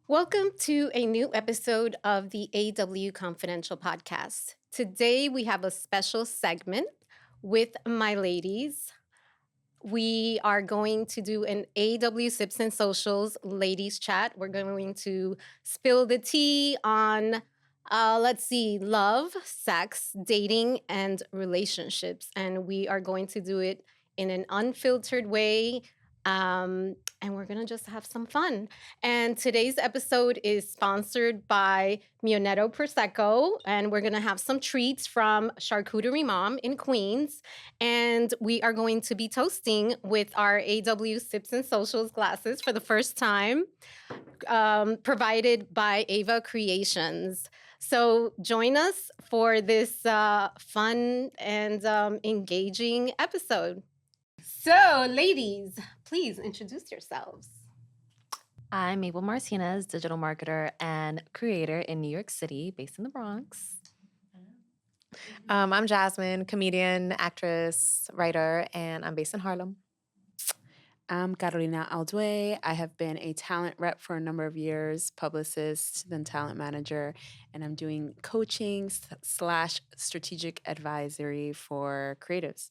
Welcome to a new episode of the AW Confidential podcast. Today we have a special segment with my ladies. We are going to do an AW Sips and Socials ladies chat. We're going to spill the tea on, love, sex, dating, and relationships. And we are going to do it in an unfiltered way. And we're going to just have some fun. And today's episode is sponsored by Mionetto Prosecco. And we're going to have some treats from Charcuterie Mom in Queens. And we are going to be toasting with our AW Sips and Socials glasses for the first time, provided by Ava Creations. So join us for this fun and engaging episode. So, ladies, please introduce yourselves. I'm Mabel Martinez, digital marketer and creator in New York City, based in the Bronx. I'm Jasmine, comedian, actress, writer, and I'm based in Harlem. I'm Carolina Alduey. I have been a talent rep for a number of years, publicist, then talent manager, and I'm doing coaching / strategic advisory for creatives.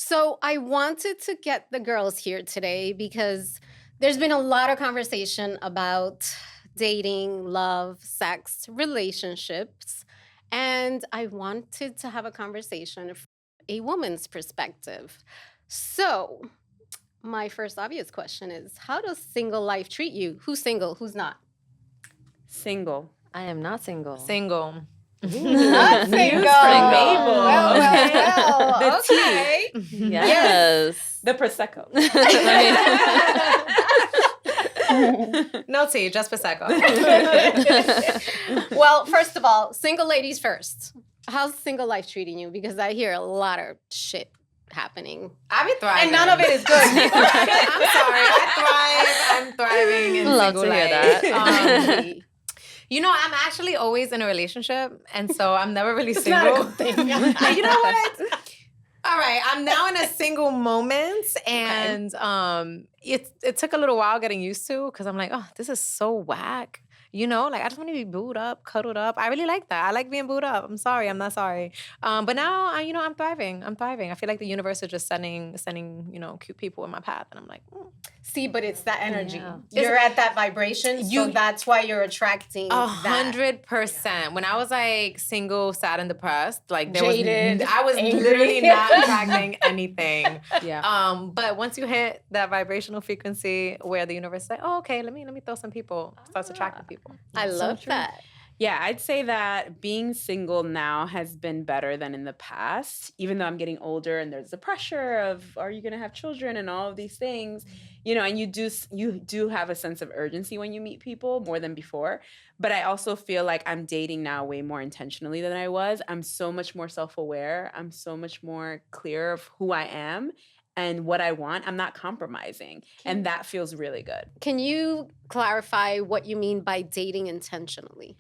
So I wanted to get the girls here today because there's been a lot of conversation about dating, love, sex, relationships. And I wanted to have a conversation from a woman's perspective. So my first obvious question is, how does single life treat you? Who's single? Who's not? Single. I am not single. Single. Not single. Mabel. Well. The Okay. Yes. The Prosecco. No tea, just Prosecco. Well, first of all, single ladies first. How's single life treating you? Because I hear a lot of shit happening. I be thriving. And none of it is good. I'm sorry. I'm thriving in Love single to hear life. that. I'm actually always in a relationship, and so I'm never really It's single. not a good thing. You know what? All right, I'm now in a single moment, and it took a little while getting used to because I'm like, oh, this is so whack. I just want to be booed up, cuddled up. I really like that. I like being booed up. I'm sorry, I'm not sorry. But now, I'm thriving. I feel like the universe is just sending, cute people in my path, and I'm like, See, but it's that energy. Yeah. You're at that vibration, so that's why you're attracting that. 100%. When I was like single, sad, and depressed, like Jaded, I was angry. literally not attracting anything. Yeah. But once you hit that vibrational frequency where the universe is like, oh, okay, let me throw some people, starts attracting people. I love true. that. Yeah, I'd say that being single now has been better than in the past, even though I'm getting older and there's the pressure of, are you going to have children and all of these things, and you do have a sense of urgency when you meet people more than before. But I also feel like I'm dating now way more intentionally than I was. I'm so much more self-aware. I'm so much more clear of who I am and what I want. I'm not compromising. And that feels really good. Can you clarify what you mean by dating intentionally?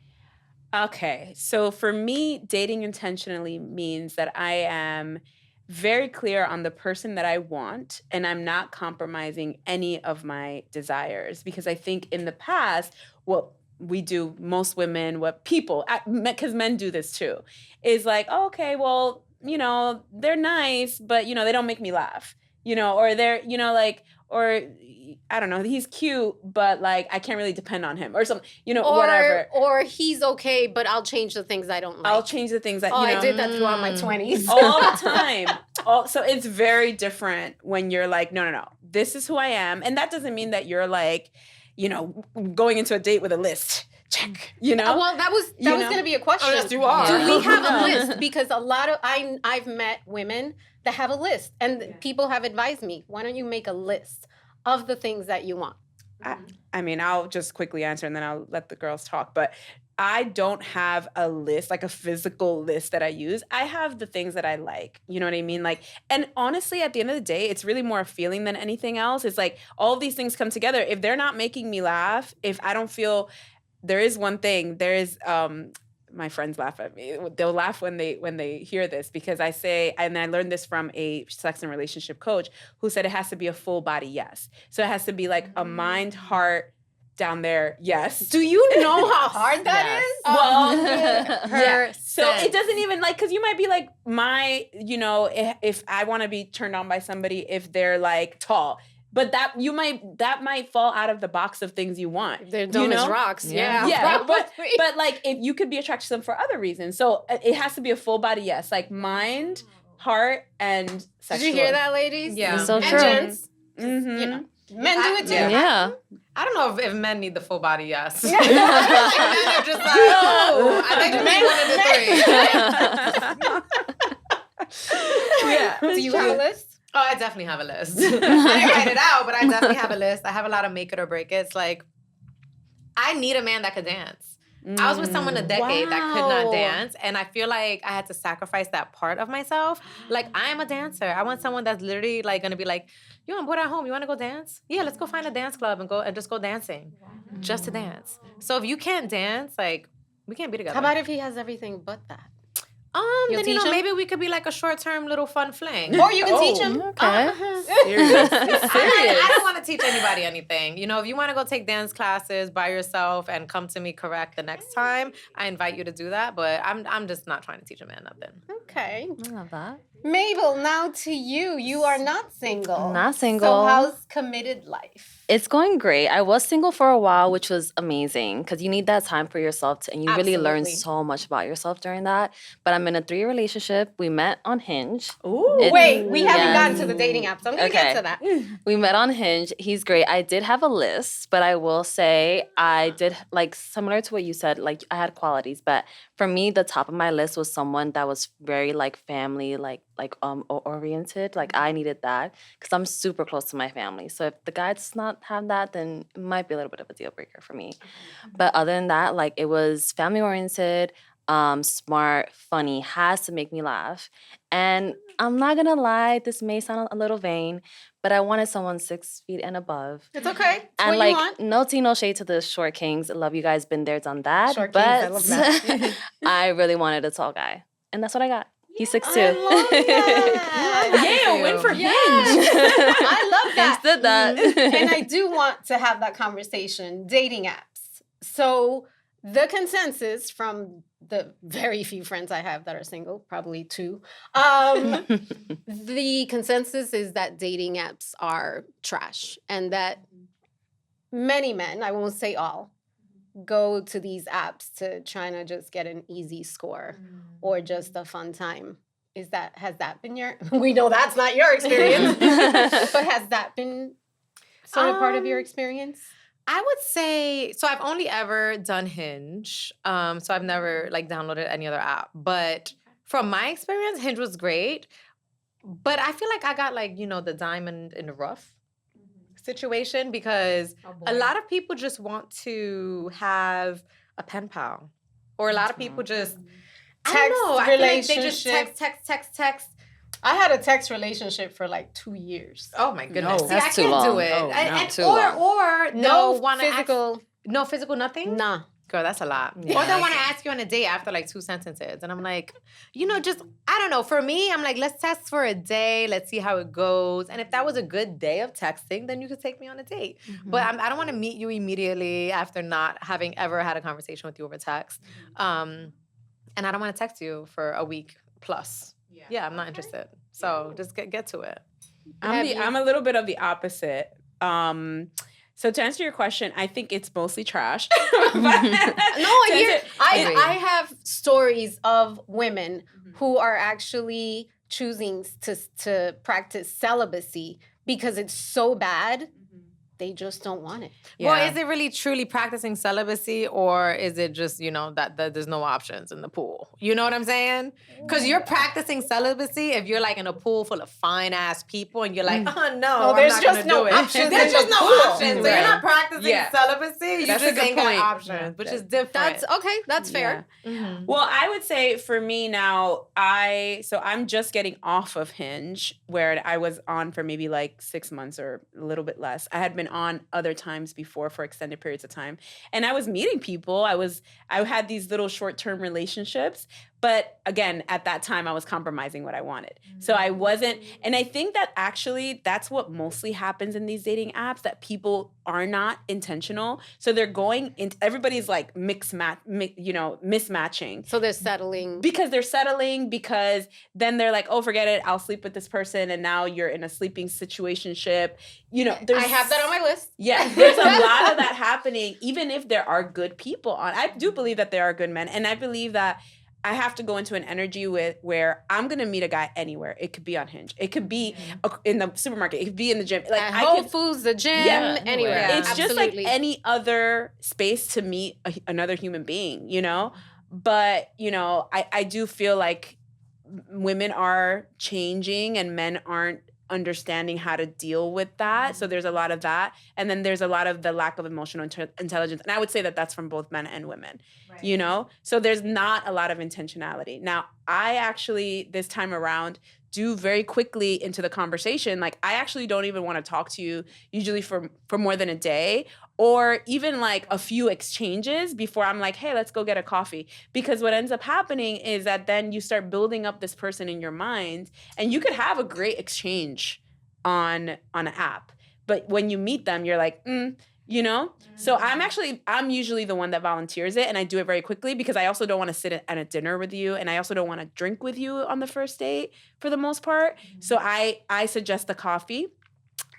Okay, so for me, dating intentionally means that I am very clear on the person that I want, and I'm not compromising any of my desires. Because I think in the past, what we do, most women, what people, because men do this too, is like, oh, okay, well, they're nice, but, they don't make me laugh, or they're, or I don't know, he's cute, but like I can't really depend on him or something, whatever. Or he's okay, but I'll change the things I don't like. I'll change the things that, I did that throughout my 20s. all the time. So it's very different when you're like, no, this is who I am. And that doesn't mean that you're like, going into a date with a list. Check, Well, that was going to be a question. Oh, yes, you are. Do we have a list? Because a lot of I've met women that have a list, and people have advised me, why don't you make a list of the things that you want? I mean, I'll just quickly answer and then I'll let the girls talk. But I don't have a list, like a physical list that I use. I have the things that I like. You know what I mean? Like, and honestly, at the end of the day, it's really more a feeling than anything else. It's like all of these things come together. If they're not making me laugh, if I don't feel, there is one thing, there is, my friends laugh at me. They'll laugh when they hear this because I say, and I learned this from a sex and relationship coach who said it has to be a full body yes. So it has to be like a mind, heart, down there, yes. Do you know how hard that Yes. is? Well, yeah. So it Percent. doesn't even like, because you might be like, if I want to be turned on by somebody if they're like tall, but that might fall out of the box of things you want. They're dumb as rocks. Yeah. Yeah, but probably. like if you could be attracted to them for other reasons. So it has to be a full body yes, like mind, heart, and Did sexual. you hear that, ladies? Yeah. It's so And true. gents. Mm-hmm. You know, men do it too. Yeah. I don't know if men need the full body yes. Yeah. I feel like men are just like, oh, I think just need one of the three. Yeah. Do you have a list? Oh, I definitely have a list. I didn't write it out, but I definitely have a list. I have a lot of make it or break it. It's like, I need a man that could dance. I was with someone a decade that could Wow. not dance, and I feel like I had to sacrifice that part of myself. Like, I am a dancer. I want someone that's literally like gonna be like, yo, I'm bored at home. You wanna go dance? Yeah, let's go find a dance club and just go dancing. Just to dance. So if you can't dance, like, we can't be together. How about if he has everything but that? You'll Then teach him? maybe we could be like a short-term little fun fling. Or you can teach him. Okay. Serious. It's serious. I don't want to teach anybody anything. If you want to go take dance classes by yourself and come to me correct the next time, I invite you to do that. But I'm just not trying to teach a man nothing. Okay. I love that. Mabel, now to you. You are not single. Not So single. how's committed life? It's going great. I was single for a while, which was amazing because you need that time for yourself and you really learn Absolutely. so much about yourself during that. But I'm in a 3-year relationship. We met on Hinge. Ooh. It- Wait, we haven't Yes. gotten to the dating apps. I'm going to Okay. get to that. We met on Hinge. He's great. I did have a list, but I will say I did like similar to what you said, like I had qualities, but for me, the top of my list was someone that was very like family, oriented. Like I needed that because I'm super close to my family. So if the guy does not have that, then it might be a little bit of a deal breaker for me. But other than that, like it was family oriented, smart, funny, has to make me laugh. And I'm not gonna lie, this may sound a little vain, but I wanted someone 6 feet and above. It's okay. It's And what like you want. no tea, no shade to the short kings. I love you guys, been there, done that. Short but kings, I love that. I really wanted a tall guy. And that's what I got. He's 6'2". I love that. Yeah, win for Yes. Hinge. I love that. Hinge did that. And I do want to have that conversation. Dating apps. So the consensus from the very few friends I have that are single, probably 2, the consensus is that dating apps are trash and that many men, I won't say all, go to these apps to try to just get an easy score or just a fun time. Has that been your, we know that's not your experience, but has that been sort of part of your experience? I would say, so I've only ever done Hinge. So I've never like downloaded any other app. But from my experience, Hinge was great. But I feel like I got like, the diamond in the rough situation because a lot of people just want to have a pen pal. Or a lot of people just, I don't know, I feel like they just text. I had a text relationship for like 2 years. Oh my goodness. No. See, I That's too can't do long. it. Oh, And- no, and- too or, long. or No wanna ask- physical, no physical nothing? nah. Girl, that's a lot. Yeah, Or they want to that's- ask you on a date after like 2 sentences. And I'm like, just, I don't know. For me, I'm like, let's text for a day. Let's see how it goes. And if that was a good day of texting, then you could take me on a date. But I don't want to meet you immediately after not having ever had a conversation with you over text. And I don't want to text you for a week plus. Yeah, I'm not interested. So just get to it. I'm a little bit of the opposite. So to answer your question, I think it's mostly trash. I have stories of women who are actually choosing to practice celibacy because it's so bad, they just don't want it. Well, is it really truly practicing celibacy or is it just, that there's no options in the pool? You know what I'm saying? Because you're practicing celibacy if you're like in a pool full of fine ass people and you're like, oh no, there's I'm not just gonna no do it. options There's in just the no pool. options. So Right. you're not practicing Yeah. celibacy. You That's a just good ain't got point. options, which is different. That's okay. That's fair. Mhm. Well, I would say for me now, I'm just getting off of Hinge where I was on for maybe like 6 months or a little bit less. I had been on other times before for extended periods of time. And I was meeting people. I had these little short-term relationships, But again, at that time, I was compromising what I wanted. So I wasn't, and I think that actually that's what mostly happens in these dating apps, that people are not intentional. So they're going into, everybody's like mismatching. So they're settling. Because they're settling, because then they're like, oh, forget it, I'll sleep with this person. And now you're in a sleeping situationship. You know, I have that on my list. Yeah, there's a lot of that happening, even if there are good people on. I do believe that there are good men. And I believe that I have to go into an energy where I'm going to meet a guy anywhere. It could be on Hinge. It could be in the supermarket. It could be in the gym. Like at Whole Foods, the gym, anywhere. Yeah. It's Absolutely. just like any other space to meet another human being, you know? But, you know, I do feel like women are changing and men aren't understanding how to deal with that. So there's a lot of that. And then there's a lot of the lack of emotional intelligence. And I would say that that's from both men and women, you know? So there's not a lot of intentionality. Now, I actually, this time around, do very quickly into the conversation. Like, I actually don't even want to talk to you usually for more than a day, or even like a few exchanges before I'm like, hey, let's go get a coffee. Because what ends up happening is that then you start building up this person in your mind, and you could have a great exchange on an app. But when you meet them, you're like, you know? So I'm usually the one that volunteers it, and I do it very quickly because I also don't want to sit at a dinner with you, and I also don't want to drink with you on the first date for the most part. So I suggest the coffee.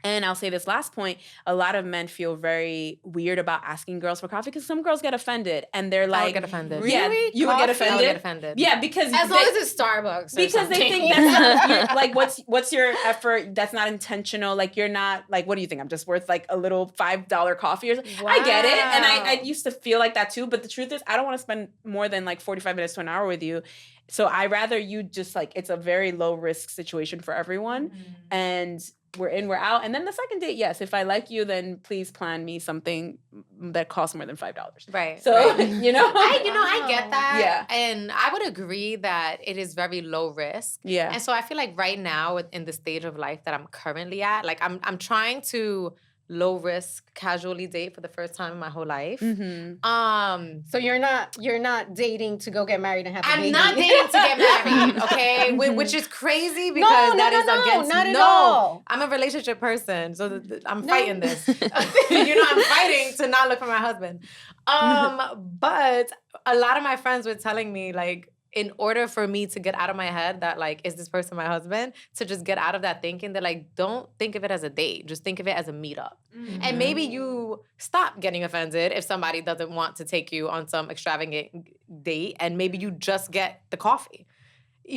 And I'll say this last point, a lot of men feel very weird about asking girls for coffee because some girls get offended and they're like... I would get offended. Yeah, Really? you would get I would get offended. Yeah, because... As long as it's Starbucks. Because they think that's not... Like, what's your effort? That's not intentional. Like, you're not... Like, what do you think? I'm just worth like a little $5 coffee or something? Wow. I get it. And I used to feel like that too. But the truth is, I don't want to spend more than like 45 minutes to an hour with you. So I rather you just like... It's a very low risk situation for everyone. And... we're in, we're out. And then the second date, yes, if I like you, then please plan me something that costs more than $5. Right. So, you know? I get that. Yeah. And I would agree that it is very low risk. Yeah. And so I feel like right now in the stage of life that I'm currently at, like I'm trying to low risk casually date for the first time in my whole life. So you're not dating to go get married and have a baby. I'm not dating to get married, okay? Which is crazy because that is against not at all. I'm a relationship person, so I'm fighting this. I'm fighting to not look for my husband. But a lot of my friends were telling me, like, in order for me to get out of my head that, like, is this person my husband? To just get out of that thinking, they're like, don't think of it as a date. Just think of it as a meetup. And maybe you stop getting offended if somebody doesn't want to take you on some extravagant date, and maybe you just get the coffee.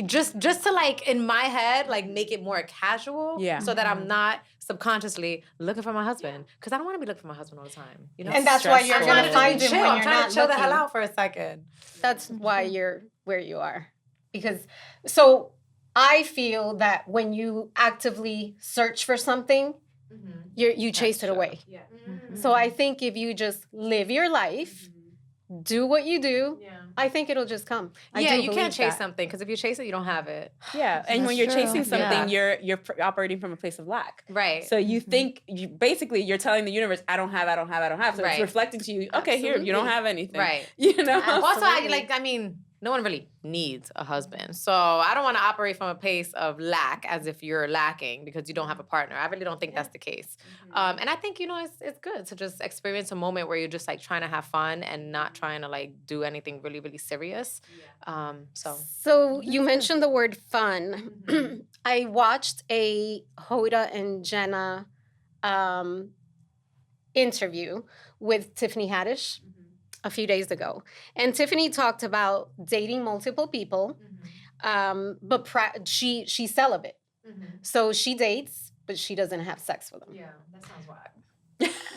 Just to, like, in my head, like, make it more casual, so that I'm not subconsciously looking for my husband, because I don't want to be looking for my husband all the time. You know, And that's why you're trying to find him when you're I'm trying not to chill the looking. hell out for a second. That's why you're where you are. Because, so I feel that when you actively search for something, you chase it away. Yeah. So I think if you just live your life, do what you do, I think it'll just come. I do you can't believe chase that. something, because if you chase it, you don't have it. Yeah, and when That's you're true. chasing something, you're operating from a place of lack. Right. So you think, you're telling the universe, I don't have. So it's reflecting to you, okay, here, you don't have anything. Right. You know? Also, no one really needs a husband. So I don't want to operate from a place of lack as if you're lacking because you don't have a partner. I really don't think that's the case. And I think, it's good to just experience a moment where you're just like trying to have fun and not trying to like do anything really, really serious. So you mentioned the word fun. I watched a Hoda and Jenna interview with Tiffany Haddish a few days ago. And Tiffany talked about dating multiple people, but she's celibate. So she dates, but she doesn't have sex with them. Yeah, that sounds wild.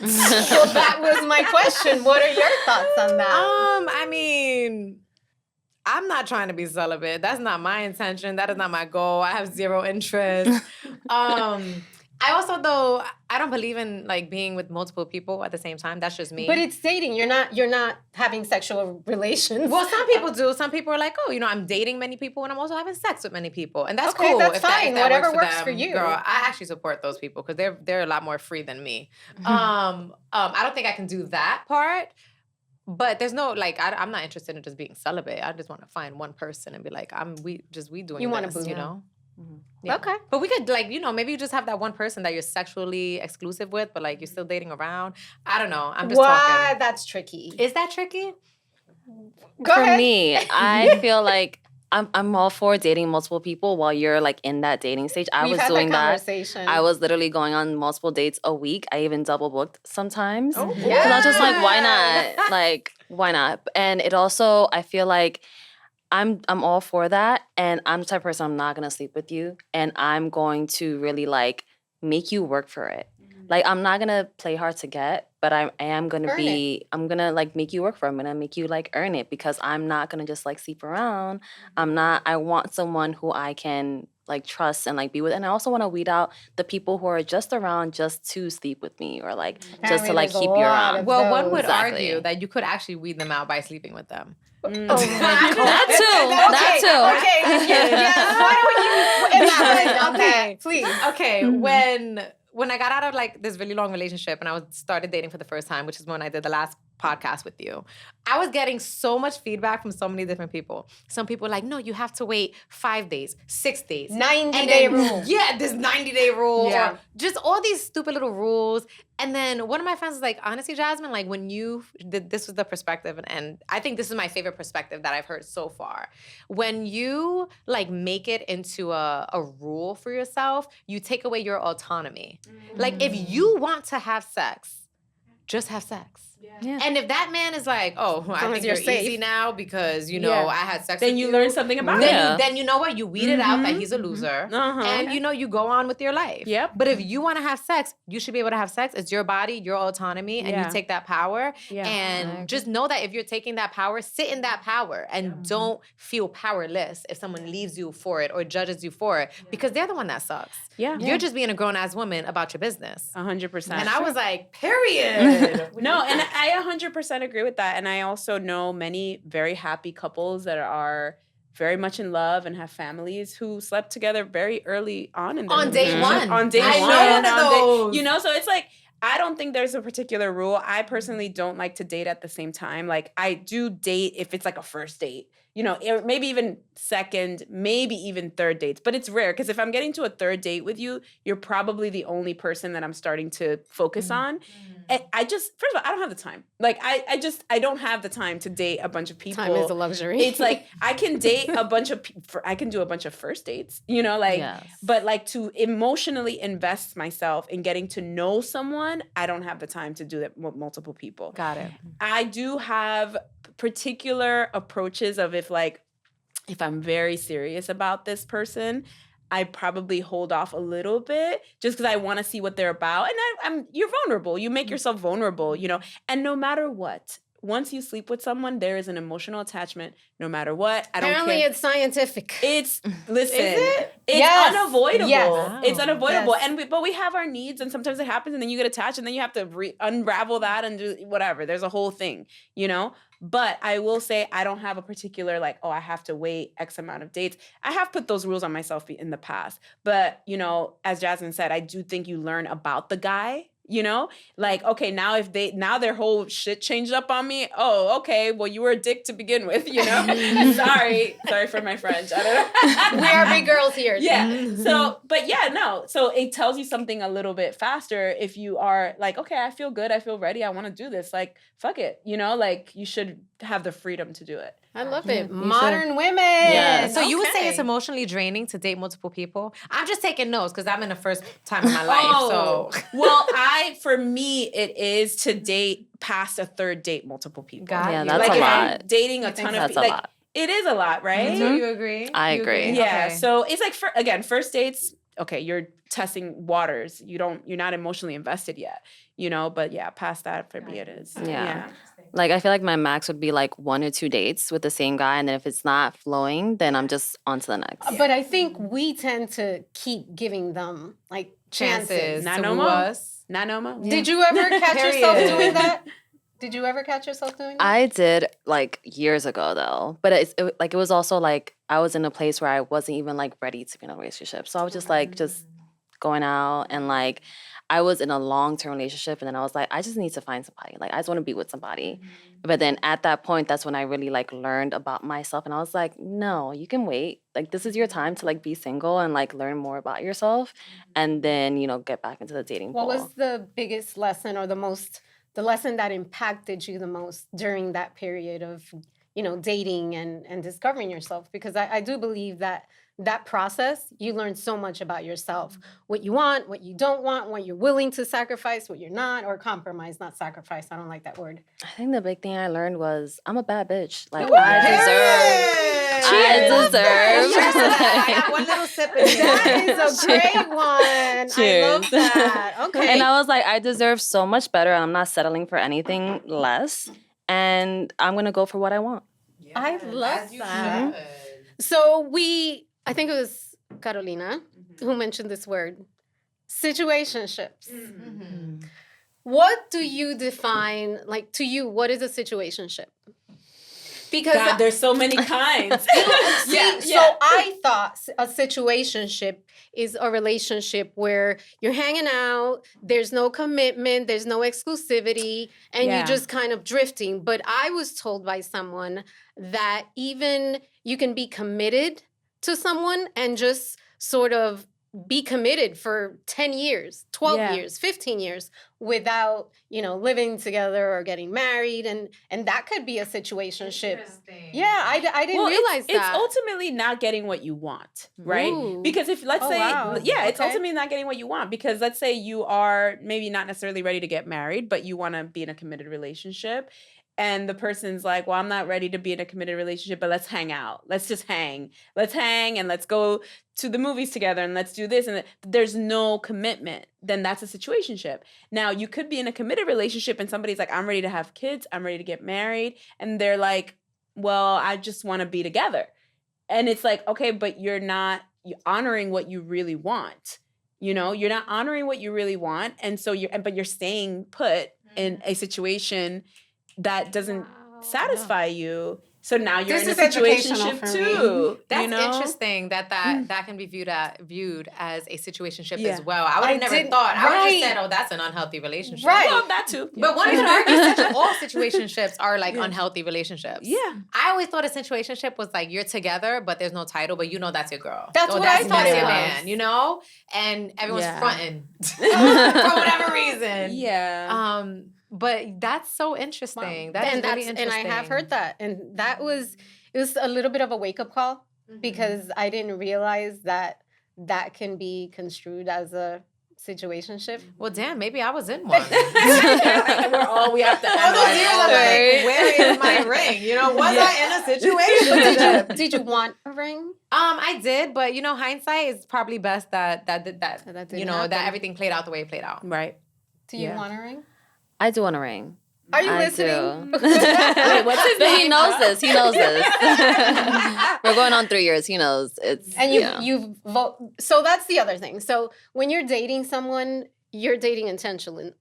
So that was my question. What are your thoughts on that? I'm not trying to be celibate. That's not my intention. That is not my goal. I have zero interest. I also, though, I don't believe in like being with multiple people at the same time. That's just me. But it's dating. You're not having sexual relations. Well, some people do. Some people are like, oh, I'm dating many people and I'm also having sex with many people, and that's Okay, cool. that's if that- fine. if that Whatever works them, for you. girl. I actually support those people because they're a lot more free than me. I don't think I can do that part. But there's no like I'm not interested in just being celibate. I just want to find one person and be like we doing You wanna this, boo you him. know? Mhm. Yeah. Okay. But we could like, maybe you just have that one person that you're sexually exclusive with, but like you're still dating around. I don't know. I'm just talking. That's tricky. Is that tricky? Go For ahead. me, I feel like I'm all for dating multiple people while you're like in that dating stage. I We've was had doing that that. conversation. I was literally going on multiple dates a week. I even double booked sometimes. Oh, Because I was just like, why not? Like, why not? And it also, I feel like I'm all for that. And I'm the type of person, I'm not gonna sleep with you. And I'm going to really like make you work for it. Like I'm not gonna play hard to get, but I am gonna Earn I'm gonna like make you work for it. I'm gonna make you like earn it because I'm not gonna just like sleep around. I want someone who I can like trust and like be with. And I also want to weed out the people who are just around just to sleep with me or like just Apparently to like there's a keep you lot around. of Well, one those. would Exactly. argue that you could actually weed them out by sleeping with them. Oh my That too. Okay, yes. Why don't you elaborate on that, please? Okay, when I got out of like this really long relationship and I started dating for the first time, which is when I did the last podcast with you, I was getting so much feedback from so many different people. Some people were like, no, you have to wait 5 days, 6 days. 90-day rule. Yeah, this 90-day rule. Yeah. Or just all these stupid little rules. And then one of my friends was like, honestly, Jasmine, like when you did, this was the perspective, and I think this is my favorite perspective that I've heard so far. When you like make it into a rule for yourself, you take away your autonomy. Like if you want to have sex, just have sex. Yeah. And if that man is like, oh, I long think as you're you're safe. easy now because, Yeah. I had sex Then with you learn something about then it. Yeah. then you know what? You weed it out that he's a loser. Uh-huh. And you go on with your life. Yep. But if you want to have sex, you should be able to have sex. It's your body, your autonomy, and Yeah. you take that power. Yeah. I And agree. just know that if you're taking that power, sit in that power and don't feel powerless if someone leaves you for it or judges you for it because they're the one that sucks. Yeah. You're just being a grown-ass woman about your business. 100%. And I was like, period. No, and I 100% agree with that. And I also know many very happy couples that are very much in love and have families who slept together very early on in their On day relationship. one. On day I one. know one of on day- those. so it's like, I don't think there's a particular rule. I personally don't like to date at the same time. Like I do date if it's like a first date, maybe even second, maybe even third dates, but it's rare because if I'm getting to a third date with you, you're probably the only person that I'm starting to focus on. And first of all, I don't have the time. Like I don't have the time to date a bunch of people. Time is a luxury. It's like I can date a bunch of I can do a bunch of first dates, Yes. but like to emotionally invest myself in getting to know someone, I don't have the time to do that with multiple people. Got it. I do have particular approaches of if I'm very serious about this person, I probably hold off a little bit just because I want to see what they're about. And you're vulnerable. You make yourself vulnerable, and no matter what, once you sleep with someone, there is an emotional attachment no matter what. I don't Apparently care. it's scientific. Listen, it? it's Yes. unavoidable. Yes. It's unavoidable. Yes. But we have our needs and sometimes it happens and then you get attached and then you have to unravel that and do whatever. There's a whole thing, But I will say I don't have a particular I have to wait X amount of dates. I have put those rules on myself in the past. But, as Jasmine said, I do think you learn about the guy. Okay, now their whole shit changed up on me. Oh, okay. Well, you were a dick to begin with, Sorry for my French. I don't know. We are big girls here. Yeah. So, but yeah, no. So it tells you something a little bit faster if you are like, okay, I feel good. I feel ready. I want to do this. Like, fuck it. You should have the freedom to do it. I love it. you Modern women. Yeah. So you would say it's Okay. emotionally draining to date multiple people? I'm just taking notes because I'm in the first time in my life. So well, for me, it is to date past a third date multiple people. Got Yeah, you. that's like a if lot. I'm dating a ton of That's a people, lot. it is a lot, right? Do you agree? I You agree. Yeah. Okay. So it's like first dates. Okay, you're testing waters. You're not emotionally invested yet, But yeah, past that for me it is. Yeah. Like I feel like my max would be like 1 or 2 dates with the same guy, and then if it's not flowing, then I'm just on to the next. But I think we tend to keep giving them like chances. Chances to no woo more? us. Not no more. Did you ever catch yourself Period. doing that? Did you ever catch yourself doing that? I did like years ago though, but it was also like I was in a place where I wasn't even like ready to be in a relationship, so I was just like just going out and like I was in a long-term relationship, and then I was like, I just need to find somebody. Like, I just want to be with somebody. But then at that point, that's when I really like learned about myself, and I was like, no, you can wait. Like, this is your time to like be single and like learn more about yourself, and then get back into the dating What pool. was the biggest lesson, or the lesson that impacted you the most during that period of, dating and discovering yourself? Because I do believe that process, you learn so much about yourself, what you want, what you don't want, what you're willing to sacrifice, what you're not, or compromise, not sacrifice. I don't like that word. I think the big thing I learned was I'm a bad bitch. Like, Woo! I deserve. I got one little sip in That is a great one. Cheers. I love that. Okay. And I was like, I deserve so much better. I'm not settling for anything less. And I'm going to go for what I want. I love that. So I think it was Carolina who mentioned this word, situationships. What do you define, like, to you, what is a situationship? Because God, there's so many kinds. So I thought a situationship is a relationship where you're hanging out, there's no commitment, there's no exclusivity, and you're just kind of drifting. But I was told by someone that even you can be committed to someone and just sort of be committed for 10 years, 12 years, 15 years without, living together or getting married. And that could be a situationship. Yeah, I didn't realize that. It's ultimately not getting what you want, right? Ooh. Because if, let's say, it's Okay. ultimately not getting what you want. Because let's say you are maybe not necessarily ready to get married, but you want to be in a committed relationship. And the person's like, well, I'm not ready to be in a committed relationship, but let's hang out. Let's just hang. Let's hang and let's go to the movies together and let's do this. And there's no commitment. Then that's a situationship. Now, you could be in a committed relationship and somebody's like, I'm ready to have kids. I'm ready to get married. And they're like, well, I just want to be together. And it's like, okay, but you're not honoring what you really want. You're not honoring what you really want. And so you're staying put in a situation that doesn't satisfy you. So now you're in a situationship too. That's interesting that can be viewed as a situationship as well. I would have never thought. I would have just said, oh, that's an unhealthy relationship. Right. Well, that too. But one could argue all situationships are like unhealthy relationships. Yeah. I always thought a situationship was like you're together, but there's no title, but that's your girl. That's what I thought That's it your was. man, and everyone's fronting for whatever reason. Yeah. But that's so interesting. That is really interesting. And I have heard that. And it was a little bit of a wake-up call because I didn't realize that can be construed as a situationship. Well, damn, maybe I was in one. We have to All those years I'm like, where is my ring? Was I in a situation? Did you want a ring? I did, but hindsight is probably best that didn't happen. that everything played out the way it played out. Right. Do you want a ring? I do want a ring. Are you I listening? do. Wait, what's his name? He knows this. We're going on 3 years. He knows. And you've so that's the other thing. So when you're dating someone, you're dating intentionally.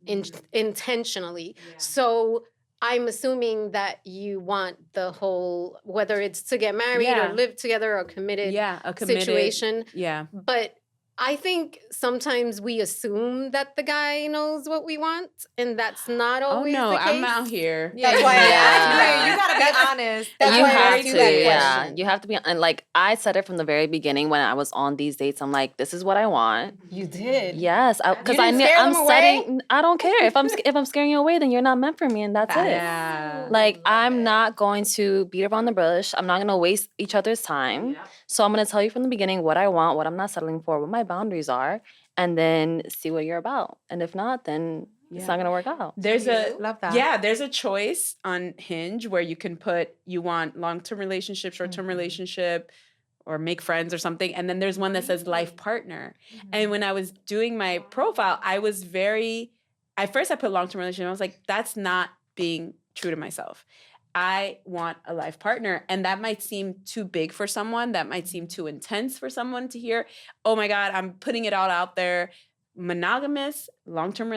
Yeah. So I'm assuming that you want the whole, whether it's to get married or live together or committed situation. Yeah. But I think sometimes we assume that the guy knows what we want, and that's not always the case. I'm out here. That's why I asked you. You gotta be honest. That's You why I have asked you to, that yeah. question. You have to be, and like I said it from the very beginning when I was on these dates. I'm like, this is what I want. You did. Yes, because You didn't scare I'm them away? setting. I don't care if I'm scaring you away, then you're not meant for me, and that's it. Yeah. Like I'm not going to beat around the bush. I'm not going to waste each other's time. Yeah. So I'm going to tell you from the beginning what I want, what I'm not settling for, what my boundaries are, and then see what you're about. And if not, then it's not going to work out. Love that. Yeah, there's a choice on Hinge where you can put you want long-term relationship, short-term relationship, or make friends or something. And then there's one that says life partner. And when I was doing my profile, I was at first I put long-term relationship. I was like, that's not being true to myself. I want a life partner. And that might seem too big for someone. That might seem too intense for someone to hear. Oh my God, I'm putting it all out there. Monogamous, long-term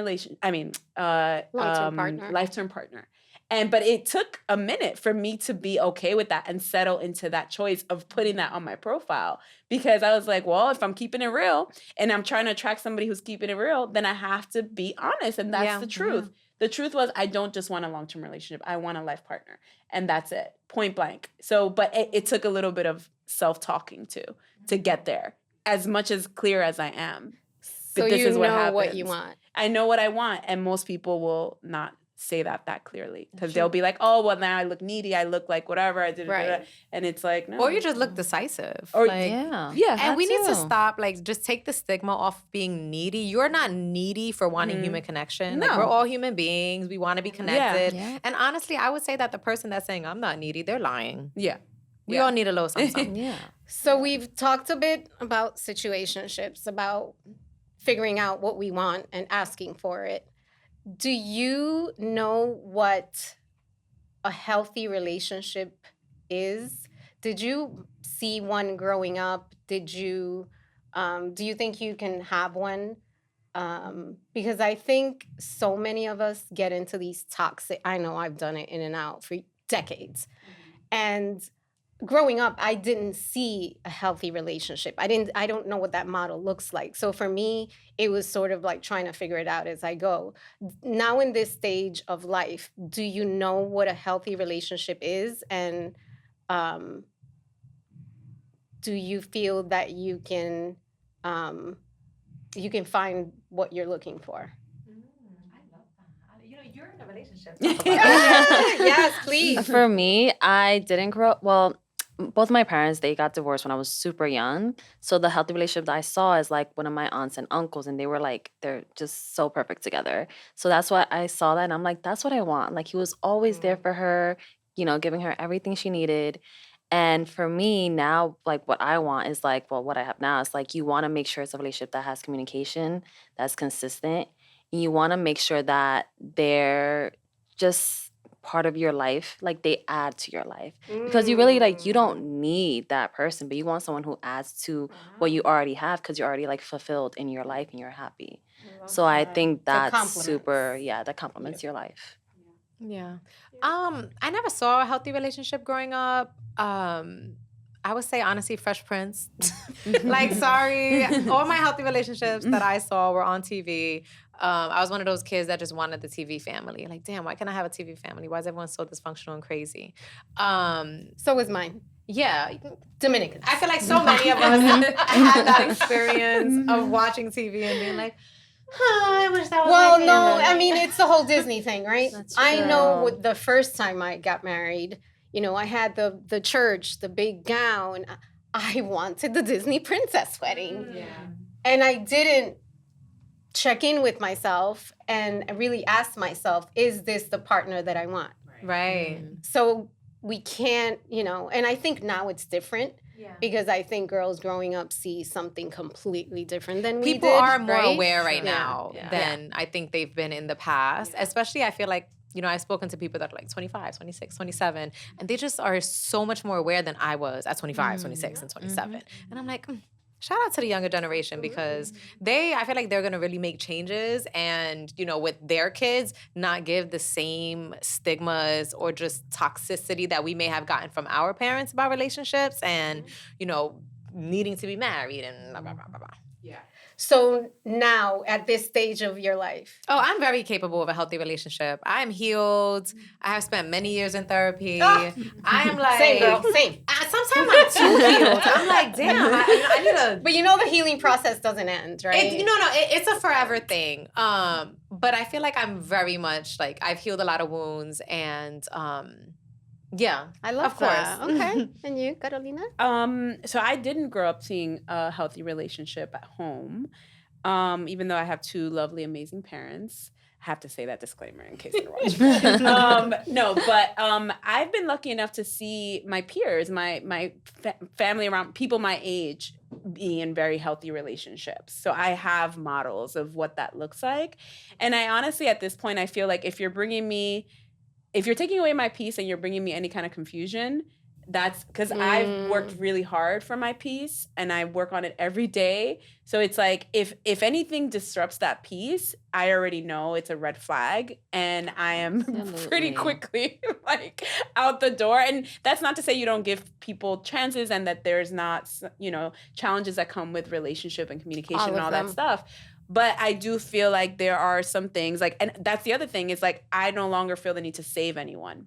partner. But it took a minute for me to be okay with that and settle into that choice of putting that on my profile, because I was like, well, if I'm keeping it real and I'm trying to attract somebody who's keeping it real, then I have to be honest. And that's the truth. Yeah. The truth was, I don't just want a long-term relationship. I want a life partner. And that's it, point blank. So, but it took a little bit of self-talking too to get there, as much as clear as I am. So but this is what happens. What you want. I know what I want, and most people will not say that clearly, because they'll be like, oh, well, now I look needy, I look like whatever, I did, right. And it's like, no. Or you just look decisive. Or like, yeah. And we need to stop, like, just take the stigma off being needy. You're not needy for wanting human connection. No. Like, we're all human beings. We want to be connected. Yeah. And honestly, I would say that the person that's saying I'm not needy, they're lying. Yeah. We all need a little something. Yeah. So we've talked a bit about situationships, about figuring out what we want and asking for it. Do you know what a healthy relationship is? Did you see one growing up? Did you, do you think you can have one? Because I think so many of us get into these toxic, I know I've done it in and out for decades. And growing up, I didn't see a healthy relationship. I don't know what that model looks like. So for me, it was sort of like trying to figure it out as I go. Now in this stage of life, do you know what a healthy relationship is? And do you feel that you can find what you're looking for? I love that. You know, you're in a relationship. Yes, please. For me, I didn't grow up, well, both my parents, they got divorced when I was super young. So the healthy relationship that I saw is like one of my aunts and uncles, and they were like, they're just so perfect together. So that's why I saw that, and I'm like, that's what I want. Like, he was always there for her, you know, giving her everything she needed. And for me now, like, what I want is like, well, what I have now is like, you want to make sure it's a relationship that has communication, that's consistent. And you want to make sure that they're just part of your life, like they add to your life, because you really, like, you don't need that person, but you want someone who adds to what you already have, because you're already like fulfilled in your life and you're happy. So I think that's super, that complements your life. Yeah. I never saw a healthy relationship growing up. I would say, honestly, Fresh Prince. Like, sorry, all my healthy relationships that I saw were on TV. I was one of those kids that just wanted the TV family. Like, damn, why can't I have a TV family? Why is everyone so dysfunctional and crazy? So was mine. Yeah. Dominicans. I feel like so many of us had that experience of watching TV and being like, I wish that was my family. I mean, it's the whole Disney thing, right? I know the first time I got married, you know, I had the church, the big gown. I wanted the Disney princess wedding. Yeah. And I didn't check in with myself and really ask myself, is this the partner that I want? Right. So we can't, you know, and I think now it's different. Yeah. Because I think girls growing up see something completely different than we did. People are more aware right now than I think they've been in the past. Yeah. Especially, I feel like, you know, I've spoken to people that are like 25, 26, 27, and they just are so much more aware than I was at 25, 26, and 27. And I'm like, shout out to the younger generation, because I feel like they're going to really make changes and, you know, with their kids, not give the same stigmas or just toxicity that we may have gotten from our parents about relationships and, you know, needing to be married and blah, blah, blah, blah, blah. Yeah. So now, at this stage of your life? Oh, I'm very capable of a healthy relationship. I'm healed. I have spent many years in therapy. I am like... Same, girl. Same. Sometimes I'm too healed. I'm like, damn, I need a... But you know the healing process doesn't end, right? It's a forever thing. But I feel like I'm very much, like, I've healed a lot of wounds and... yeah, I love that. Okay. And you, Carolina? So I didn't grow up seeing a healthy relationship at home, even though I have two lovely, amazing parents. I have to say that disclaimer in case they're watching. I've been lucky enough to see my peers, my family around, people my age, be in very healthy relationships. So I have models of what that looks like. And I honestly, at this point, I feel like if you're taking away my peace and you're bringing me any kind of confusion, that's because I've worked really hard for my peace and I work on it every day. So it's like if anything disrupts that peace, I already know it's a red flag and I am pretty quickly like out the door. And that's not to say you don't give people chances and that there's not, challenges that come with relationship and communication and all that stuff. But I do feel like there are some things like, and that's the other thing is like, I no longer feel the need to save anyone.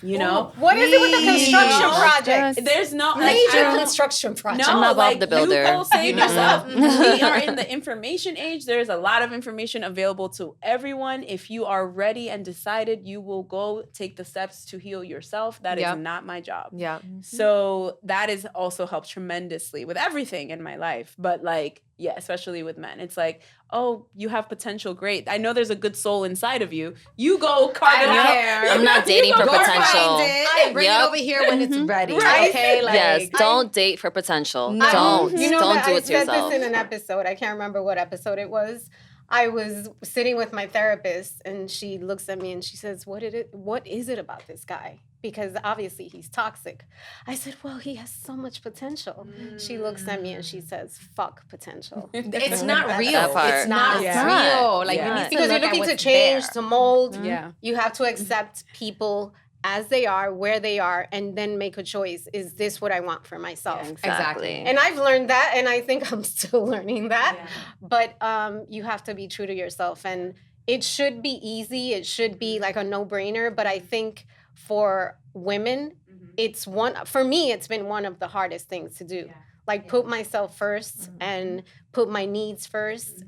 What is it with the construction project? There's no major construction project. I'm not Bob the Builder. You save yourself. We are in the information age. There's a lot of information available to everyone. If you are ready and decided, you will go take the steps to heal yourself. That is not my job. Yeah. So that has also helped tremendously with everything in my life. But like, yeah, especially with men. It's like, oh, you have potential. Great. I know there's a good soul inside of you. You go carve it out. I'm not dating for potential. And bring it over here when it's ready. Right? Okay? Like, yes, don't date for potential. No. Don't. You know don't that do I it to said yourself. this in an episode. I can't remember what episode it was. I was sitting with my therapist and she looks at me and she says, what is it about this guy? Because obviously he's toxic. I said, well, he has so much potential. She looks at me and she says, fuck potential. it's not real. That part. It's not Yeah. real. Like, Yeah. you need to Because you're look at looking to what's change, there. to mold. Yeah. You have to accept people as they are, where they are, and then make a choice. Is this what I want for myself? Exactly. And I've learned that, and I think I'm still learning that. Yeah. But you have to be true to yourself. And it should be easy. It should be like a no-brainer. But I think for women, for me, it's been one of the hardest things to do. Like put myself first and put my needs first.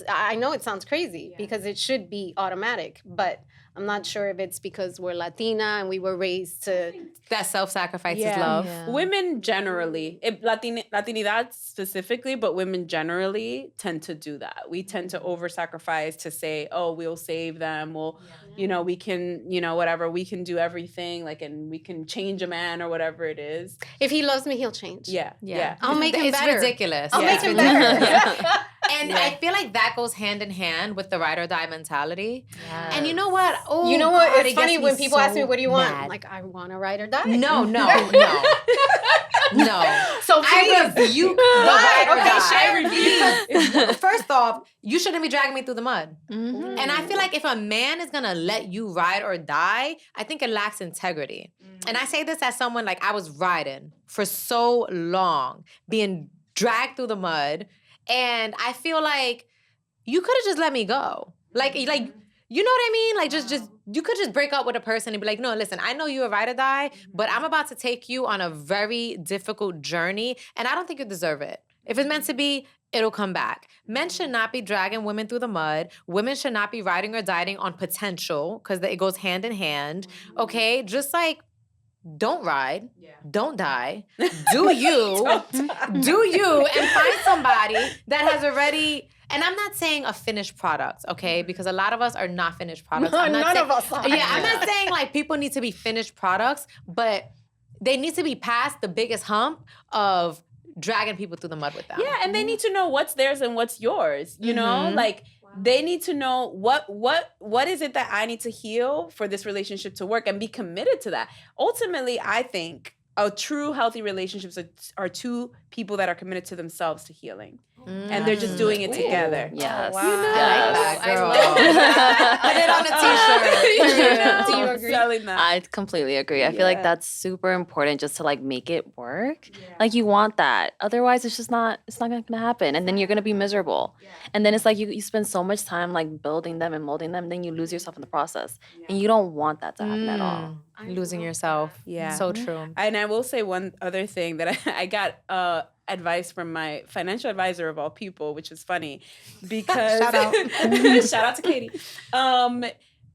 I know it sounds crazy because it should be automatic, but I'm not sure if it's because we're Latina and we were raised to... That self-sacrifice is love. Yeah. Women generally, Latinidad specifically, but women generally tend to do that. We tend to over-sacrifice to say, oh, we'll save them. We'll, we can, whatever. We can do everything, like, and we can change a man or whatever it is. If he loves me, he'll change. Yeah. I'll make him better. It's ridiculous. I'll make him better. And I feel like that goes hand in hand with the ride or die mentality. Yes. And you know what? Oh, You know what? God, It's it funny gets when me people so ask me, what do you want? mad. I'm like, I want to ride or die. No. So I rebuke the ride or die. share review. Because first off, you shouldn't be dragging me through the mud. Mhm. And I feel like if a man is gonna let you ride or die, I think it lacks integrity. And I say this as someone like I was riding for so long, being dragged through the mud, and I feel like you could have just let me go. Like you know what I mean? Like just you could just break up with a person and be like, no, listen, I know you're a ride or die, but I'm about to take you on a very difficult journey, and I don't think you deserve it. If it's meant to be, it'll come back. Men should not be dragging women through the mud. Women should not be riding or dying on potential because it goes hand in hand. Okay? Just like, don't ride, don't die, do you, and find somebody that has already... And I'm not saying a finished product, okay? Because a lot of us are not finished products. I'm not None saying, of us are. Yeah, I'm not saying like people need to be finished products, but they need to be past the biggest hump of dragging people through the mud with them. Yeah, and they need to know what's theirs and what's yours. You know, like they need to know what is it that I need to heal for this relationship to work and be committed to that. Ultimately, I think a true healthy relationships are two people that are committed to themselves to healing. And they're just doing it together. Yes. Wow. Yes. I love that, girl. Put it on a t-shirt. Do you agree? Selling that. I completely agree. I feel like that's super important just to like make it work. Like you want that. Otherwise it's not gonna happen. And then you're gonna be miserable. And then it's like you spend so much time like building them and molding them, then you lose yourself in the process. And you don't want that to happen at all. Losing yourself. Yeah. So true. And I will say one other thing that I got advice from my financial advisor of all people, which is funny because Shout out. shout out to Katie.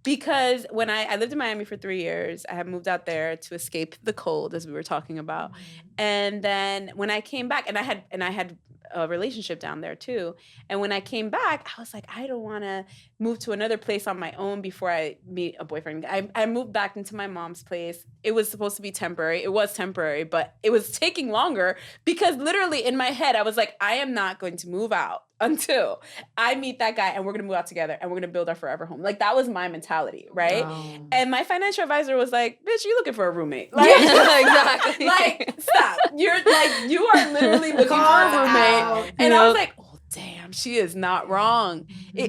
Because when I lived in Miami for 3 years, I had moved out there to escape the cold, as we were talking about. And then when I came back, and I had a relationship down there too. And when I came back, I was like, I don't want to move to another place on my own before I meet a boyfriend. I moved back into my mom's place. It was supposed to be temporary. It was temporary, but it was taking longer because literally in my head, I was like, I am not going to move out until I meet that guy and we're going to move out together and we're going to build our forever home. Like, that was my mentality, right? Oh. And my financial advisor was like, bitch, you looking for a roommate. Like, exactly. like, stop. You're like, you are literally looking for a roommate. And I was like, oh, damn, she is not wrong.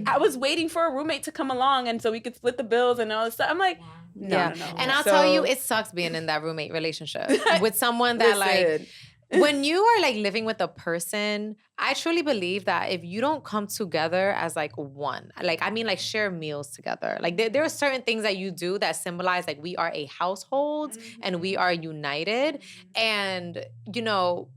I was waiting for a roommate to come along and so we could split the bills and all this stuff. I'm like, no. And I'll tell you, it sucks being in that roommate relationship with someone that like, when you are like living with a person, I truly believe that if you don't come together as like one, like, I mean, like share meals together. Like there are certain things that you do that symbolize like we are a household and we are united. And, you know,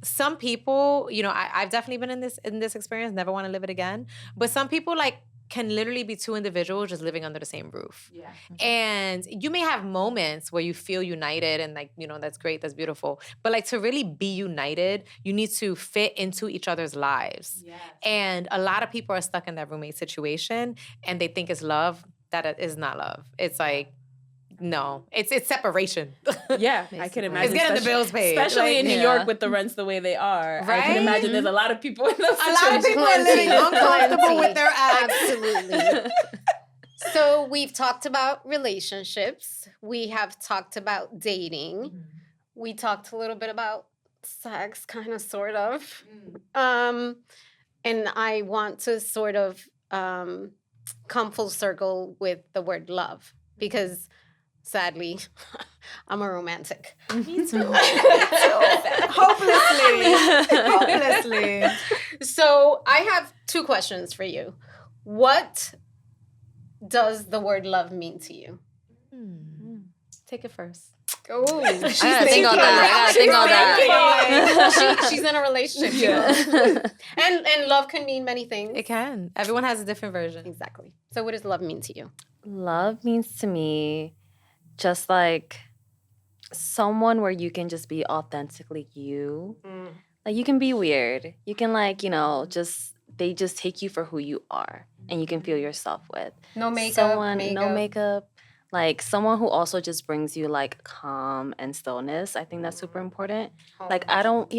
some people, you know, I've definitely been in this experience, never want to live it again. But some people like can literally be two individuals just living under the same roof. Yeah. And you may have moments where you feel united and like, you know, that's great, that's beautiful. But like to really be united, you need to fit into each other's lives. Yes. And a lot of people are stuck in that roommate situation and they think it's love. That it is not love. It's like, no, it's separation. Yeah, I can imagine. It's getting the bills paid. Especially like, in New York with the rents the way they are. Right? I can imagine there's a lot of people in those situations. A lot of people are living uncomfortable with their ex. Absolutely. So we've talked about relationships. We have talked about dating. We talked a little bit about sex, kind of, sort of. And I want to sort of come full circle with the word love because sadly, I'm a romantic. Me too. Hopelessly. So I have two questions for you. What does the word love mean to you? Take it first. Oh, I gotta think on that. She's in a relationship. And love can mean many things. It can. Everyone has a different version. Exactly. So what does love mean to you? Love means to me just like someone where you can just be authentically you. Like you can be weird. You can like, you know, they just take you for who you are and you can feel yourself with. No makeup. No makeup. Like someone who also just brings you like calm and stillness. I think that's super important. Like I want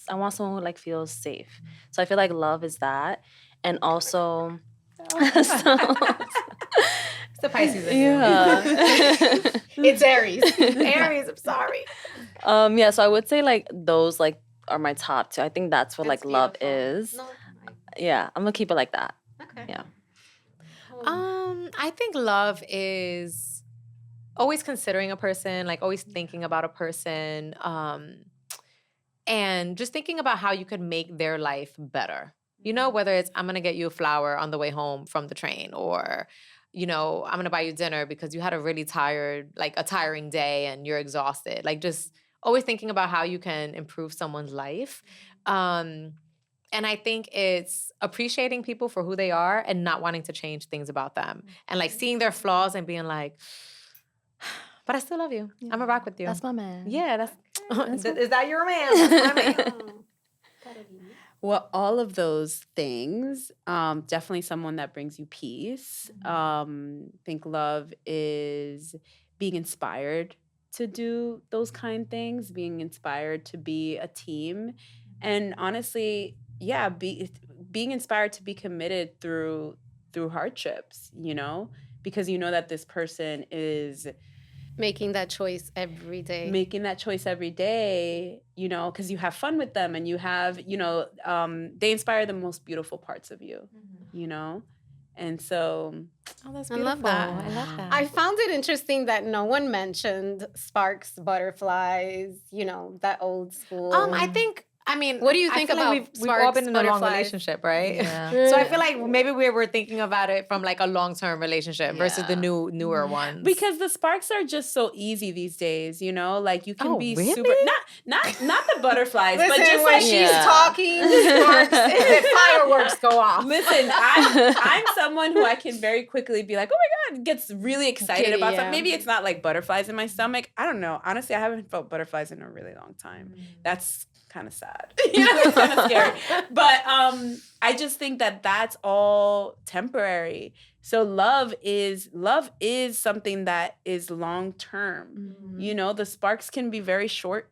someone who like feels safe. So I feel like love is that. And also It's the Pisces in you. yeah. It's Aries. Aries, I'm sorry. Yeah, so I would say like those like are my top two. I think that's what like love is. No. Yeah, I'm gonna keep it like that. Okay. Yeah. I think love is always considering a person, like always thinking about a person, and just thinking about how you could make their life better. You know, whether it's I'm gonna get you a flower on the way home from the train, or you know, I'm gonna buy you dinner because you had a really tiring day and you're exhausted. Like just always thinking about how you can improve someone's life. And I think it's appreciating people for who they are and not wanting to change things about them. And like seeing their flaws and being like, but I still love you. I'm gonna rock with you. That's my man. Yeah, is that your man? That's my man. Well, all of those things, definitely someone that brings you peace. I think love is being inspired to do those kind of things, being inspired to be a team. And honestly, yeah, being inspired to be committed through hardships, you know, because you know that this person is Making that choice every day. You know, because you have fun with them and you have, you know, they inspire the most beautiful parts of you, you know? And so That's I love that. I love that. I found it interesting that no one mentioned sparks, butterflies, you know, that old school. I mean, What do you I think feel about we've all sparks, been in a long butterflies? relationship, right? Yeah. So I feel like maybe we were thinking about it from like a long-term relationship versus the newer ones. because the sparks are just so easy these days, you know, like you can be really? super not the butterflies, but Listen, just when like she's talking, sparks, fireworks go off. Listen, I'm someone who I can very quickly be like, oh my God, gets really excited Giddy, about yeah. something. Maybe it's not like butterflies in my stomach. I don't know. Honestly, I haven't felt butterflies in a really long time. That's kind of sad. It's kind of scary. But I just think that that's all temporary. So love is something that is long term. The sparks can be very short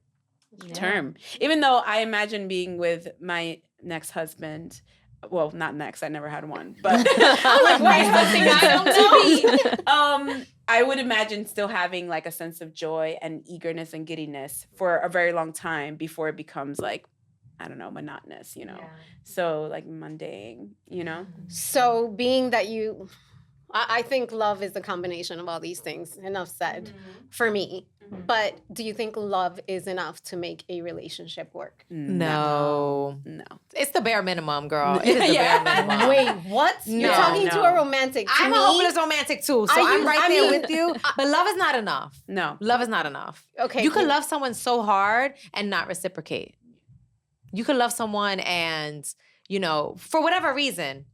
term. Even though I imagine being with my next husband. Well, not next. I never had one, but I'm like, wait, something I don't know. I would imagine still having like a sense of joy and eagerness and giddiness for a very long time before it becomes like, I don't know, monotonous, So like mundane, So being that I think love is a combination of all these things. Enough said for me. But do you think love is enough to make a relationship work? No. It's the bare minimum, girl. It is the bare minimum. Wait, what? You're talking to a romantic. I'm a hopeless romantic too, so I'm right there with you. But love is not enough. No. Love is not enough. Okay. You can love someone so hard and not reciprocate. You can love someone and, for whatever reason,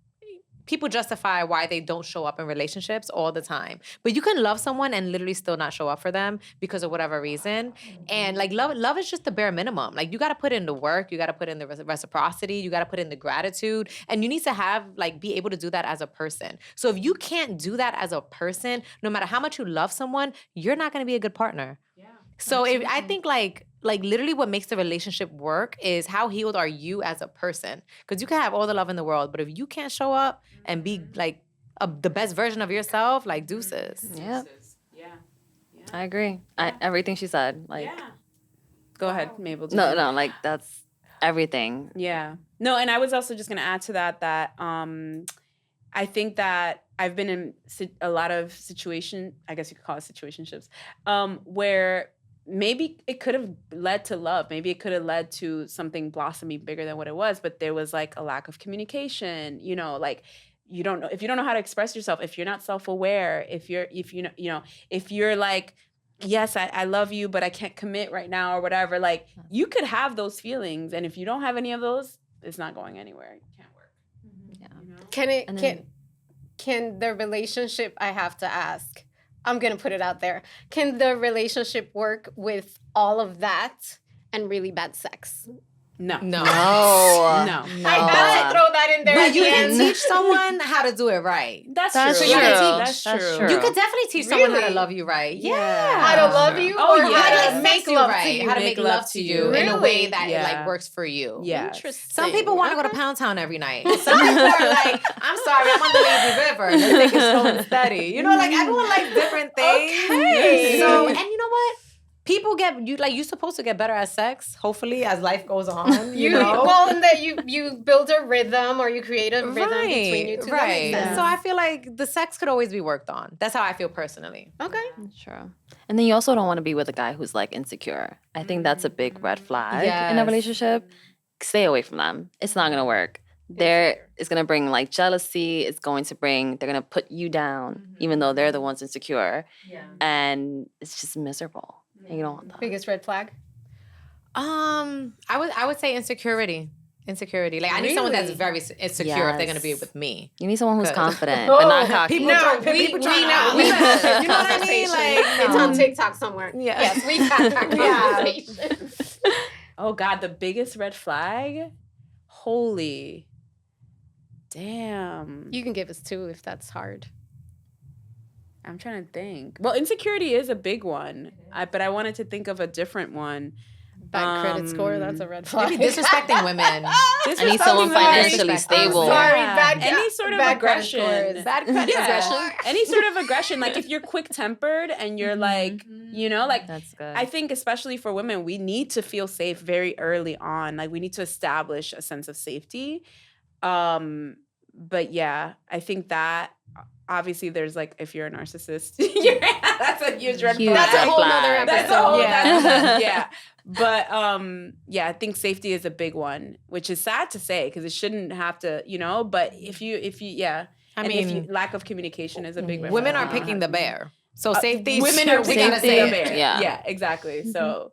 people justify why they don't show up in relationships all the time. But you can love someone and literally still not show up for them because of whatever reason. And like love is just the bare minimum. Like you got to put in the work, you got to put in the reciprocity, you got to put in the gratitude, and you need to be able to do that as a person. So if you can't do that as a person, no matter how much you love someone, you're not going to be a good partner. Yeah. So I think like literally what makes the relationship work is how healed are you as a person? Because you can have all the love in the world, but if you can't show up and be like the best version of yourself, like deuces. Yeah. I agree. Everything she said. Like, go ahead, Mabel. No, like that's everything. Yeah. No, and I was also just going to add to that I think that I've been in a lot of I guess you could call it situationships, where maybe it could have led to love. Maybe it could have led to something blossoming bigger than what it was, but there was like a lack of communication, like you don't know, if you don't know how to express yourself, if you're not self-aware, if you're like, yes, I love you, but I can't commit right now or whatever, like you could have those feelings. And if you don't have any of those, it's not going anywhere. It can't work. Yeah. Can the relationship, I have to ask, I'm going to put it out there. Can the relationship work with all of that and really bad sex? No. I had to throw that in there. But you can teach someone how to do it right. That's true. That's true. You could definitely teach someone how to love you right. Yeah. How to love you? Oh, or yeah. how to make love right. to you? How to make love to you in a way that it like works for you. Yeah. Interesting. Some people want to go to Pound Town every night. Some people are like, I'm sorry, I'm on the lazy river. Let's take it slow and steady. Like everyone likes different things. Okay. So, and you know what? People you're supposed to get better at sex, hopefully, as life goes on, Well, and that you build a rhythm or you create a rhythm between you two. Right. That makes sense. So I feel like the sex could always be worked on. That's how I feel personally. Okay. True. And then you also don't want to be with a guy who's like insecure. I think that's a big red flag in a relationship. Stay away from them. It's not going to work. It's going to bring like jealousy. They're going to put you down, even though they're the ones insecure. Yeah. And it's just miserable. You don't want that. Biggest red flag? I would say insecurity. Like I need someone that's very insecure if they're gonna be with me. You need someone who's confident but not cocky. We know. You know what I mean? Like it's on TikTok somewhere. Yeah. Yes, we've had that conversation. Oh God, the biggest red flag? Holy damn. You can give us 2 if that's hard. I'm trying to think. Well, insecurity is a big one, but I wanted to think of a different one. Bad credit score, that's a red flag. Maybe disrespecting women. I need someone financially stable. Sorry, any sort of aggression. Bad credit aggression. Any sort of aggression. Like if you're quick-tempered and you're like, like that's good. I think especially for women, we need to feel safe very early on. Like we need to establish a sense of safety. But yeah, I think that obviously there's like if you're a narcissist, that's a huge red flag. That's a whole other episode. That's a whole yeah. But I think safety is a big one, which is sad to say because it shouldn't have to, but if you lack of communication is a big red women flag. are picking the bear. So safety women are picking the bear. Yeah, exactly. So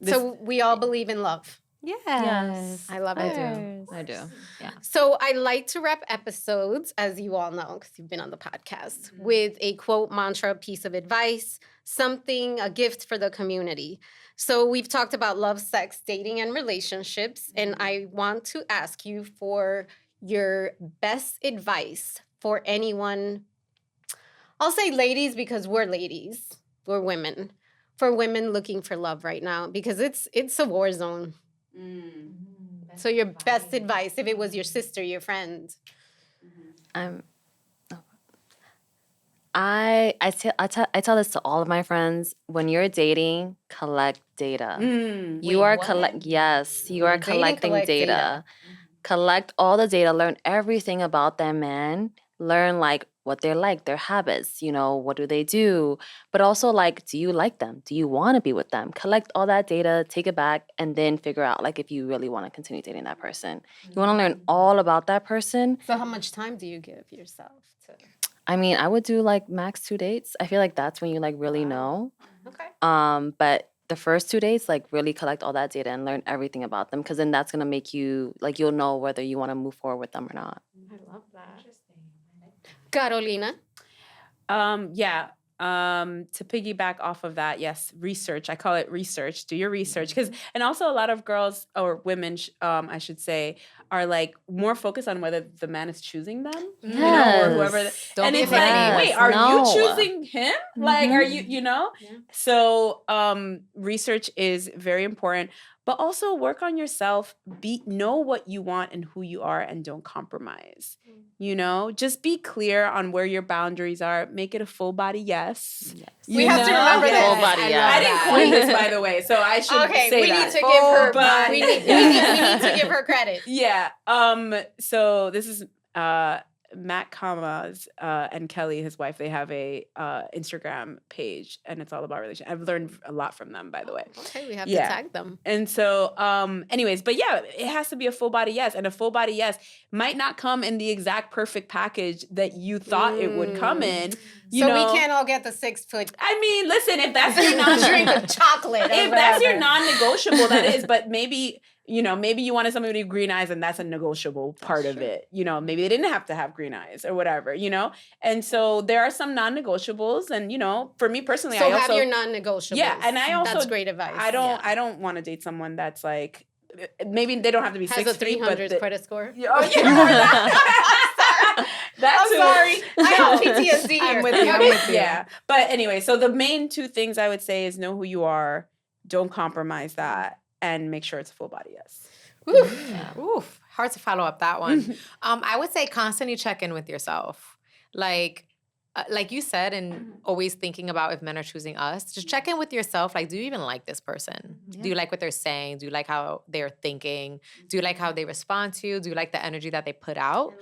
so we all believe in love. Yes. I love I it. do. I do. Yeah. So I like to wrap episodes, as you all know, because you've been on the podcast, with a quote, mantra, piece of advice, something, a gift for the community. So we've talked about love, sex, dating, and relationships. And I want to ask you for your best advice for anyone. I'll say ladies because we're ladies. We're women. For women looking for love right now, because it's a war zone. So your best advice, if it was your sister, your friend. I'm. I tell this to all of my friends. When you're dating, collect data. You Wait, are what? Yes, you are Dating, collecting collect data. data. Collect all the data. Learn everything about that man. Learn like what they're like, their habits. What do they do? But also like, do you like them? Do you want to be with them? Collect all that data, take it back, and then figure out like if you really want to continue dating that person. You want to learn all about that person. So how much time do you give yourself to? I mean, I would do like max 2 dates. I feel like that's when you like really know. Okay. But the first 2 dates, like really collect all that data and learn everything about them, because then that's gonna make you like you'll know whether you want to move forward with them or not. I love that. Carolina. Yeah. To piggyback off of that, yes, research. I call it research. Do your research, and also a lot of girls or women, I should say, are like more focused on whether the man is choosing them, or whoever. Don't And be it's picky. like, wait, are No. you choosing him? Like, are you, Yeah. So, research is very important. But also work on yourself. Know what you want and who you are, and don't compromise. Just be clear on where your boundaries are. Make it a full body yes. We have to remember that. Full body yes. I didn't coin this, by the way, so I should Okay, say we that. need to give her. But- We need to give her credit. Yeah. So this is Matt Kama's and Kelly, his wife. They have a Instagram page, and it's all about relationships. I've learned a lot from them, by the way. Okay, we have Yeah. to tag them. And so, anyways, but yeah, it has to be a full body yes. And a full body yes might not come in the exact perfect package that you thought it would come in. We can't all get the 6 foot I mean, listen, if that's your drink of chocolate. if that's your non-negotiable, that is. But maybe you wanted somebody with green eyes, and that's a negotiable part of it. Maybe they didn't have to have green eyes or whatever. And so there are some non-negotiables, and for me personally, So I have also your non-negotiables. Yeah, and I also that's great advice. I don't want to date someone that's like, maybe they don't have to be has 6 a feet, 300 credit score. Oh yeah. I'm sorry. I have PTSD here. I'm with you. Yeah. But anyway, so the main 2 things I would say is know who you are, don't compromise that, and make sure it's a full body yes. Oof. Hard to follow up that one. I would say constantly check in with yourself. Like you said, and always thinking about if men are choosing us, just check in with yourself. Like, do you even like this person? Yeah. Do you like what they're saying? Do you like how they're thinking? Do you like how they respond to you? Do you like the energy that they put out?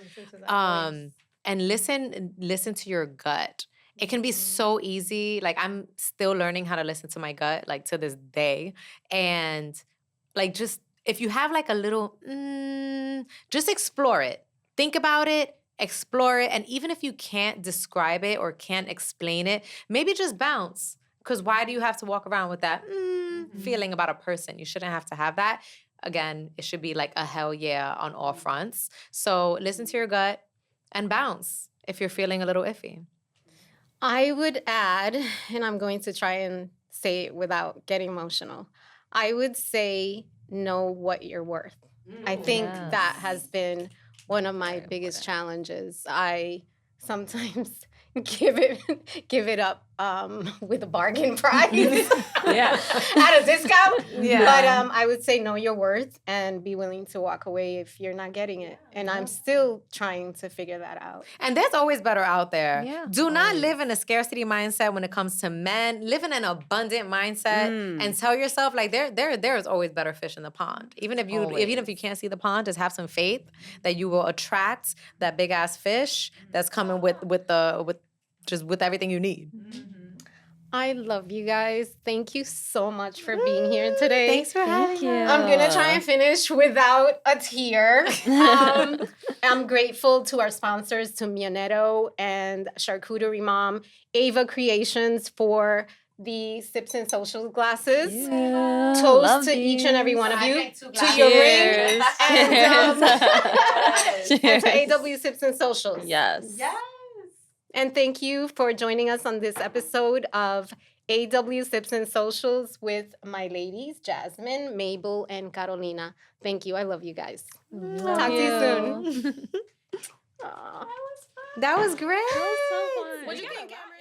And listen to your gut. It can be so easy. Like, I'm still learning how to listen to my gut, like to this day. And like, just if you have like a little, just explore it. Think about it, explore it. And even if you can't describe it or can't explain it, maybe just bounce. Because why do you have to walk around with that feeling about a person? You shouldn't have to have that. Again, it should be like a hell yeah on all fronts. So listen to your gut and bounce if you're feeling a little iffy. I would add, and I'm going to try and say it without getting emotional. I would say know what you're worth. I think that has been one of my biggest challenges. I sometimes give it up with a bargain price. Yeah. At a discount. Yeah. But I would say know your worth and be willing to walk away if you're not getting it. And I'm still trying to figure that out. And there's always better out there. Yeah. Do not live in a scarcity mindset when it comes to men. Live in an abundant mindset and tell yourself like there is always better fish in the pond. Even if you can't see the pond, just have some faith that you will attract that big ass fish that's coming with everything you need. I love you guys. Thank you so much for being here today. Thanks for having you. us. I'm going to try and finish without a tear. I'm grateful to our sponsors, to Mionetto and Charcuterie Mom, Ava Creations for the Sips and Socials glasses. Yeah, Toast love to each and every these. one of I you. make 2 To glasses. your Cheers. ring. And to Cheers. AW Sips and Socials. Yes. And thank you for joining us on this episode of AW Sips and Socials with my ladies, Jasmine, Mabel, and Carolina. Thank you. I love you guys. Talk to you soon. Aw. That was great. That was so fun. What'd you think, Cameron?